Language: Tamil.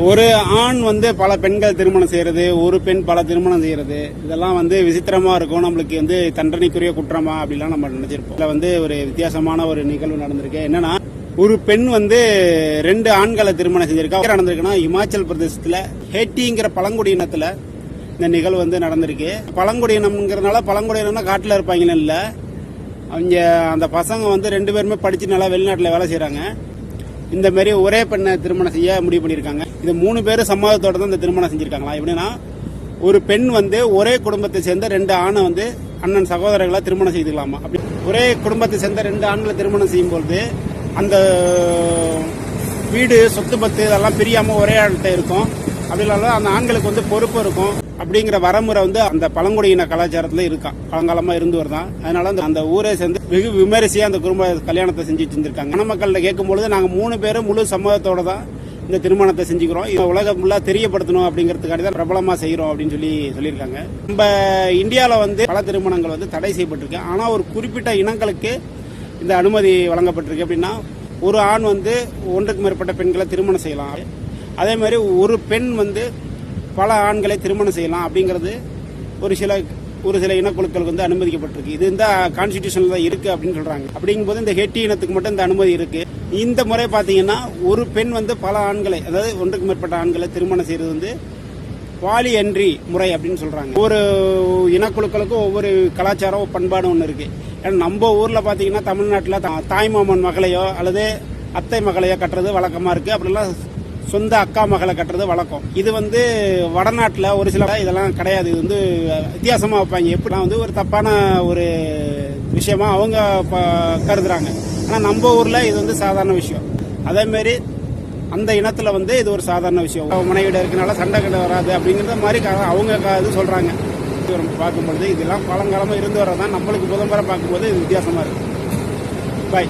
ஒரு ஆண் வந்து பல பெண்கள் திருமணம் செய்யறது, ஒரு பெண் பல திருமணம் செய்யறது, இதெல்லாம் வந்து விசித்திரமா இருக்கும். நம்மளுக்கு வந்து தண்டனைக்குரிய குற்றமா அப்படிலாம் நம்ம நினைச்சிருப்போம். இதுல வந்து ஒரு வித்தியாசமான ஒரு நிகழ்வு நடந்திருக்கு. என்னன்னா, ஒரு பெண் வந்து 2 ஆண்களை திருமணம் செஞ்சிருக்கா. நடந்திருக்குன்னா இமாச்சல் பிரதேசத்துல ஹேட்டிங்கிற பழங்குடியினத்துல இந்த நிகழ்வு வந்து நடந்திருக்கு. பழங்குடியினம்ங்கிறதுனால பழங்குடியினம்னா காட்டுல இருப்பாங்கன்னு இல்ல, அவங்க அந்த பசங்க வந்து 2 பேருமே படிச்சு நல்லா வெளிநாட்டுல வேலை செய்யறாங்க. இந்த மாதிரி ஒரே பெண்ணை திருமணம் செய்ய முடிவு பண்ணியிருக்காங்க. இது 3 பேரும் சம்மதத்தோட தான் இந்த திருமணம் செஞ்சிருக்காங்களா. எப்படின்னா, ஒரு பெண் வந்து ஒரே குடும்பத்தை சேர்ந்த 2 ஆணை வந்து அண்ணன் சகோதரர்களை திருமணம் செய்துக்கலாமா. அப்படி ஒரே குடும்பத்தை சேர்ந்த 2 ஆண்களை திருமணம் செய்யும்போது அந்த வீடு சொத்து பத்து இதெல்லாம் பிரியாம ஒரே ஆள்கிட்ட இருக்கும். அப்படி இல்லாத அந்த ஆண்களுக்கு வந்து பொறுப்பு இருக்கும். அப்படிங்கிற வரமுறை வந்து அந்த பழங்குடியின கலாச்சாரத்துல இருக்கான், பழங்காலமா இருந்து வருதான். அதனால அந்த ஊரே சேர்ந்து வெகு விமரிசையா அந்த குடும்ப கல்யாணத்தை செஞ்சுட்டு இருந்திருக்காங்க. மணமக்கள்ல கேட்கும் பொழுது நாங்க 3 பேரும் முழு சம்மதத்தோட தான் இந்த திருமணத்தை செஞ்சுக்கிறோம். இதை உலகம் ஃபுல்லா தெரியப்படுத்தணும் அப்படிங்கிறதுக்காக தான் பிரபலமா செய்யறோம் அப்படின்னு சொல்லியிருக்காங்க. நம்ம இந்தியாவில வந்து பல திருமணங்கள் வந்து தடை செய்யப்பட்டிருக்கு. ஆனா ஒரு குறிப்பிட்ட இனங்களுக்கு இந்த அனுமதி வழங்கப்பட்டிருக்கு. அப்படின்னா, ஒரு ஆண் வந்து ஒன்றுக்கு மேற்பட்ட பெண்களை திருமணம் செய்யலாம். அதே மாதிரி ஒரு பெண் வந்து பல ஆண்களை திருமணம் செய்யலாம் அப்படிங்கிறது ஒரு சில இனக்குழுக்களுக்கு வந்து அனுமதிக்கப்பட்டிருக்கு. இது இந்த கான்ஸ்டிடியூஷன்ல தான் இருக்கு அப்படின்னு சொல்றாங்க. அப்படிங்கும்போது இந்த ஹெட்டி இனத்துக்கு மட்டும் இந்த அனுமதி இருக்கு. இந்த முறை பாத்தீங்கன்னா, ஒரு பெண் வந்து பல ஆண்களை, அதாவது ஒன்றுக்கு மேற்பட்ட ஆண்களை திருமணம் செய்யறது வந்து பாலி என்ட்ரி முறை அப்படின்னு சொல்றாங்க. ஒவ்வொரு இனக்குழுக்களுக்கும் ஒவ்வொரு கலாச்சாரம் பண்பாடு ஒன்று இருக்கு. ஏன்னா நம்ம ஊர்ல பாத்தீங்கன்னா, தமிழ்நாட்டில் தாய்மாமன் மகளையோ அல்லது அத்தை மகளையோ கட்டுறது வழக்கமா இருக்கு. அப்படிலாம் சொந்த அக்கா மகளை கட்டுறது வழக்கம். இது வந்து வடநாட்டில் ஒரு சில இதெல்லாம் கிடையாது. இது வந்து வித்தியாசமா வைப்பாங்க. எப்படின்னா வந்து ஒரு தப்பான ஒரு விஷயமா அவங்க கருதுறாங்க. ஆனா நம்ம ஊர்ல இது வந்து சாதாரண விஷயம். அதே மாதிரி அந்த இனத்துல வந்து இது ஒரு சாதாரண விஷயம். மனைவிட இருக்கனால சண்டை கடை வராது அப்படிங்கிற மாதிரி அவங்க இது சொல்றாங்க. பார்க்கும்பொழுது இதெல்லாம் பழங்காலமா இருந்து வரதான். நம்மளுக்கு முதல் முறை பார்க்கும்போது இது வித்தியாசமா இருக்கு. பாய்.